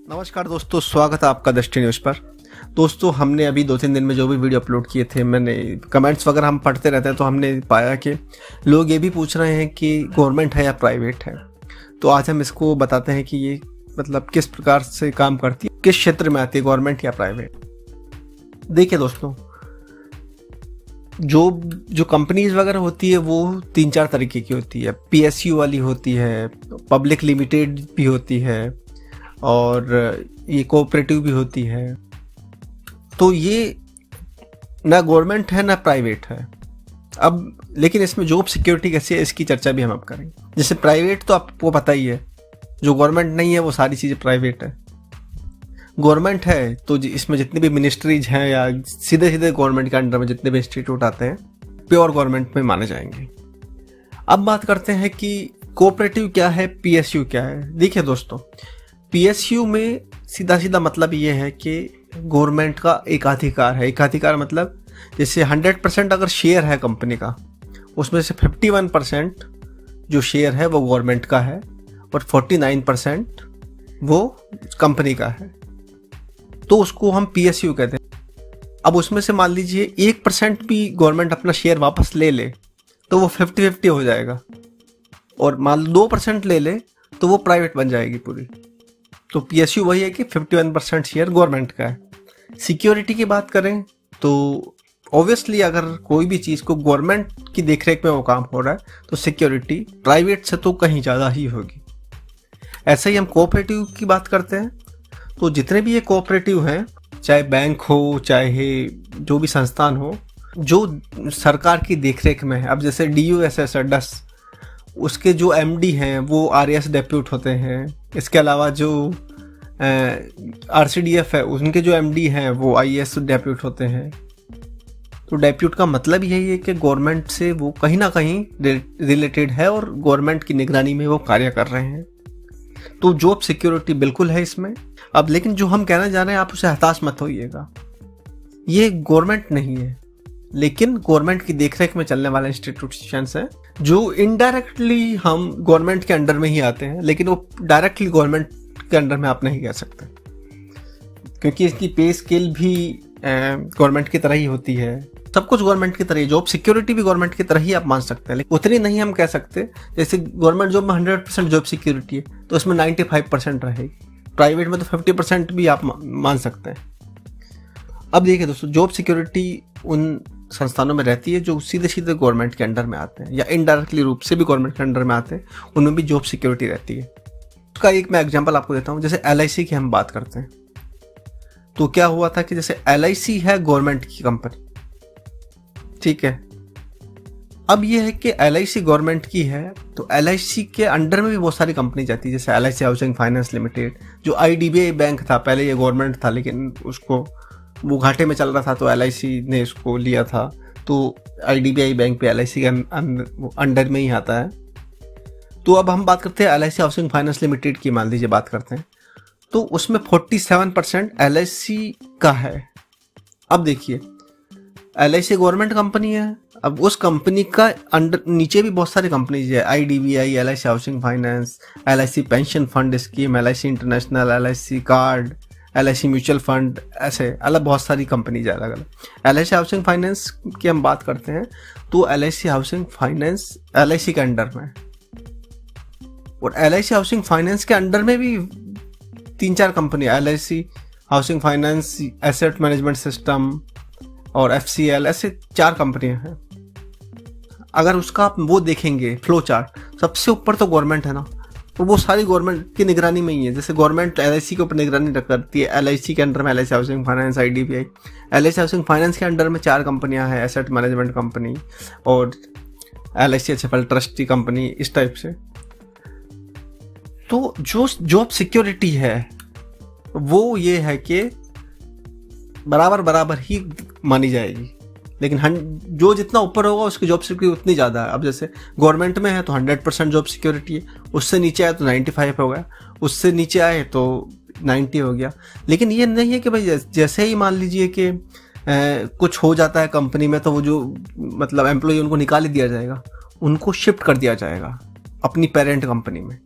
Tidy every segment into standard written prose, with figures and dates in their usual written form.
नमस्कार दोस्तों, स्वागत है आपका दृष्टि न्यूज़ पर। दोस्तों, हमने अभी 2-3 दिन में जो भी वीडियो अपलोड किए थे, मैंने कमेंट्स वगैरह हम पढ़ते रहते हैं, तो हमने पाया कि लोग ये भी पूछ रहे हैं कि गवर्नमेंट है या प्राइवेट है। तो आज हम इसको बताते हैं कि ये मतलब किस प्रकार से काम करती है, किस क्षेत्र में आती है, गवर्नमेंट या प्राइवेट। देखिए दोस्तों, जो कंपनीज वगैरह होती है वो 3-4 तरीके की होती है। PSU वाली होती है, पब्लिक लिमिटेड भी होती है और ये कोऑपरेटिव भी होती है। तो ये ना गवर्नमेंट है ना प्राइवेट है। अब लेकिन इसमें जॉब सिक्योरिटी कैसी है, इसकी चर्चा भी हम अब करेंगे। जैसे प्राइवेट तो आपको पता ही है, जो गवर्नमेंट नहीं है वो सारी चीज़ें प्राइवेट है। गवर्नमेंट है तो इसमें जितने भी मिनिस्ट्रीज हैं या सीधे सीधे गवर्नमेंट के अंडर में जितने भी इंस्टीट्यूट आते हैं, प्योर गवर्नमेंट में माने जाएंगे। अब बात करते हैं कि कोऑपरेटिव क्या है, PSU क्या है। देखिए दोस्तों, PSU में सीधा सीधा मतलब ये है कि गवर्नमेंट का एकाधिकार है। एकाधिकार मतलब जैसे 100% अगर शेयर है कंपनी का, उसमें से 51% जो शेयर है वो गवर्नमेंट का है और 49% वो कंपनी का है, तो उसको हम PSU कहते हैं। अब उसमें से मान लीजिए 1% भी गवर्नमेंट अपना शेयर वापस ले ले तो वो 50-50 हो जाएगा, और मान लो 2% ले ले तो वो प्राइवेट बन जाएगी पूरी। तो PSU वही है कि 51% शेयर गवर्नमेंट का है। सिक्योरिटी की बात करें तो ऑब्वियसली अगर कोई भी चीज़ को गवर्नमेंट की देखरेख में वो काम हो रहा है तो सिक्योरिटी प्राइवेट से तो कहीं ज़्यादा ही होगी। ऐसे ही हम कोऑपरेटिव की बात करते हैं, तो जितने भी ये कोऑपरेटिव हैं, चाहे बैंक हो चाहे जो भी संस्थान हो जो सरकार की देखरेख में है। अब जैसे DUSS है, DUS, उसके जो MD हैं वो RAS डेप्यूट होते हैं। इसके अलावा जो RCDF है, उनके जो MD हैं वो IAS डेप्यूट होते हैं। तो डेप्यूट का मतलब यही है कि गवर्नमेंट से वो कहीं ना कहीं रिलेटेड है और गवर्नमेंट की निगरानी में वो कार्य कर रहे हैं। तो जॉब सिक्योरिटी बिल्कुल है इसमें। अब लेकिन जो हम कहना चाह रहे हैं, आप उसे हताश मत होइएगा, ये गवर्नमेंट नहीं है, लेकिन गवर्नमेंट की देखरेख में चलने वाले इंस्टीट्यूशंस हैं जो इनडायरेक्टली हम गवर्नमेंट के अंडर में ही आते हैं, लेकिन वो डायरेक्टली गवर्नमेंट के अंडर में आप नहीं कह सकते, क्योंकि इसकी पे स्केल भी गवर्नमेंट की तरह ही होती है। सब कुछ गवर्नमेंट की तरह ही, जॉब सिक्योरिटी भी गवर्नमेंट की तरह ही आप मान सकते हैं, लेकिन उतनी नहीं हम कह सकते। जैसे गवर्नमेंट जॉब में 100% जॉब सिक्योरिटी है तो उसमें 95% रहेगी, प्राइवेट में तो 50% भी आप मान सकते हैं। अब देखिए दोस्तों, जॉब सिक्योरिटी उन संस्थानों में रहती है जो सीधे सीधे गवर्नमेंट के अंडर में आते हैं या इनडायरेक्टली रूप से भी गवर्नमेंट के अंडर में आते हैं, उनमें भी जॉब सिक्योरिटी रहती है। उसका एक मैं एग्जांपल आपको देता हूँ। जैसे LIC की हम बात करते हैं, तो क्या हुआ था कि जैसे LIC है गवर्नमेंट की कंपनी, ठीक है। अब यह है कि LIC गवर्नमेंट की है तो LIC के अंडर में भी बहुत सारी कंपनी जाती है। जैसे LIC हाउसिंग फाइनेंस लिमिटेड, जो IDBI बैंक था, पहले ये गवर्नमेंट था लेकिन उसको वो घाटे में चल रहा था तो LIC ने इसको लिया था, तो IDBI बैंक पे LIC के अंडर में ही आता है। तो अब हम बात करते हैं LIC हाउसिंग फाइनेंस लिमिटेड की, मान लीजिए बात करते हैं, तो उसमें 47% LIC का है। अब देखिए, LIC गवर्नमेंट कंपनी है। अब उस कंपनी का अंडर नीचे भी बहुत सारी कंपनीज है, IDBI, LIC housing finance, LIC pension fund scheme, LIC international, LIC card, LIC mutual fund, ऐसे अलग बहुत सारी कंपनीज है अलग अलग। LIC हाउसिंग फाइनेंस की हम बात करते हैं तो LIC हाउसिंग फाइनेंस LIC के अंडर में, और LIC हाउसिंग फाइनेंस के अंडर में भी 3-4 company, LIC housing finance, asset management system और FCL, ऐसे 4 कंपनियां हैं। अगर उसका आप वो देखेंगे फ्लो चार्ट, सबसे ऊपर तो गवर्नमेंट है ना, तो वो सारी गवर्नमेंट की निगरानी में ही है। जैसे गवर्नमेंट LIC के ऊपर निगरानी करती है, LIC के अंडर में LIC housing finance, IDBI, LIC housing finance के अंडर में 4 कंपनियां हैं, एसेट मैनेजमेंट कंपनी और LIC HFL ट्रस्टी कंपनी, इस टाइप से। तो जो जॉब सिक्योरिटी है वो ये है कि बराबर बराबर ही मानी जाएगी, लेकिन जो जितना ऊपर होगा उसकी जॉब सिक्योरिटी उतनी ज़्यादा है। अब जैसे गवर्नमेंट में है तो 100% जॉब सिक्योरिटी है, उससे नीचे आए तो 95 हो गया, उससे नीचे आए तो 90 हो गया। लेकिन ये नहीं है कि भाई जैसे ही मान लीजिए कि कुछ हो जाता है कंपनी में तो वो जो मतलब एम्प्लॉय उनको निकाल ही दिया जाएगा, उनको शिफ्ट कर दिया जाएगा अपनी पेरेंट कंपनी में।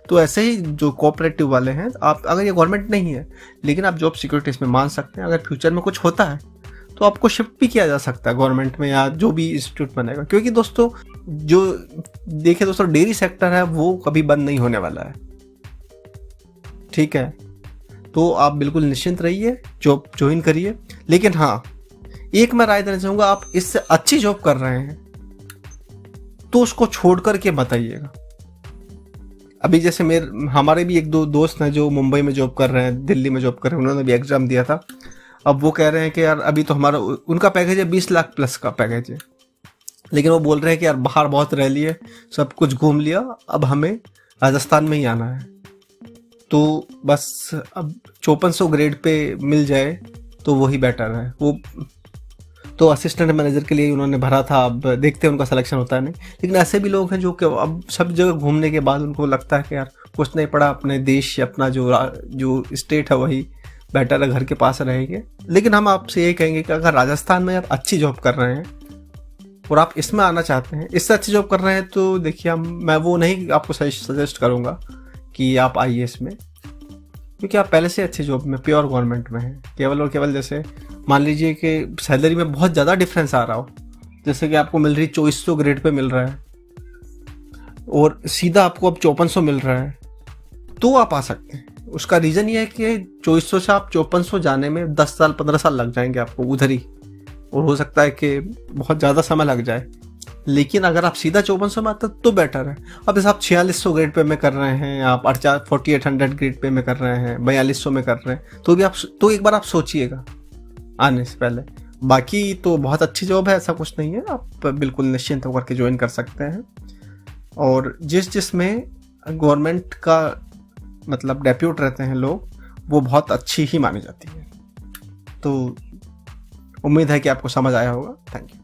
तो ऐसे ही जो कोऑपरेटिव वाले हैं, आप अगर ये गवर्नमेंट नहीं है लेकिन आप जॉब सिक्योरिटी इसमें मान सकते हैं, अगर फ्यूचर में कुछ होता है तो आपको शिफ्ट भी किया जा सकता है गवर्नमेंट में या जो भी इंस्टीट्यूट बनेगा। क्योंकि दोस्तों जो देखिए दोस्तों, डेयरी सेक्टर है वो कभी बंद नहीं होने वाला है, ठीक है। तो आप बिल्कुल निश्चिंत रहिए, जॉब ज्वाइन करिए। लेकिन हाँ, एक मैं राय देना चाहूँगा, आप इससे अच्छी जॉब कर रहे हैं तो उसको छोड़ करके मत आइएगा। अभी जैसे हमारे भी एक दो दोस्त हैं जो मुंबई में जॉब कर रहे हैं, दिल्ली में जॉब कर रहे हैं, उन्होंने भी एग्जाम दिया था। अब वो कह रहे हैं कि यार अभी तो उनका पैकेज है 20 लाख प्लस का पैकेज है, लेकिन वो बोल रहे हैं कि यार बाहर बहुत रह लिए, सब कुछ घूम लिया, अब हमें राजस्थान में ही आना है। तो बस अब 5400 ग्रेड पे मिल जाए तो वही बेटर है। वो तो असिस्टेंट मैनेजर के लिए उन्होंने भरा था, अब देखते हैं उनका सिलेक्शन होता है नहीं। लेकिन ऐसे भी लोग हैं जो कि अब सब जगह घूमने के बाद उनको लगता है कि यार कुछ नहीं पड़ा, अपने देश या अपना जो स्टेट है वही बेटर है, घर के पास रहेंगे। लेकिन हम आपसे ये कहेंगे कि अगर राजस्थान में आप अच्छी जॉब कर रहे हैं और आप इसमें आना चाहते हैं, इससे अच्छी जॉब कर रहे हैं, तो देखिए मैं वो नहीं आपको सजेस्ट करूँगा कि आप आइए इसमें, क्योंकि आप पहले से अच्छी जॉब में प्योर गवर्नमेंट में हैं। केवल और केवल जैसे मान लीजिए कि सैलरी में बहुत ज़्यादा डिफरेंस आ रहा हो, जैसे कि आपको मिल रही 2400 ग्रेड पे मिल रहा है और सीधा आपको अब 5400 मिल रहा है, तो आप आ सकते हैं। उसका रीज़न ये है कि 2400 से आप 5400 जाने में 10 साल 15 साल लग जाएंगे आपको उधर ही, और हो सकता है कि बहुत ज़्यादा समय लग जाए। लेकिन अगर आप सीधा 5400 में आते तो बेटर है। अब जैसे आप 4600 ग्रेड पे में कर रहे हैं, आप 4800 ग्रेड पे में कर रहे हैं, 4200 में कर रहे हैं, तो भी आप तो एक बार आप सोचिएगा आने से पहले। बाकी तो बहुत अच्छी जॉब है, ऐसा कुछ नहीं है, आप बिल्कुल निश्चिंत होकर के ज्वाइन कर सकते हैं। और जिसमें गवर्नमेंट का मतलब डेप्यूट रहते हैं लोग, वो बहुत अच्छी ही मानी जाती है। तो उम्मीद है कि आपको समझ आया होगा। Thank you.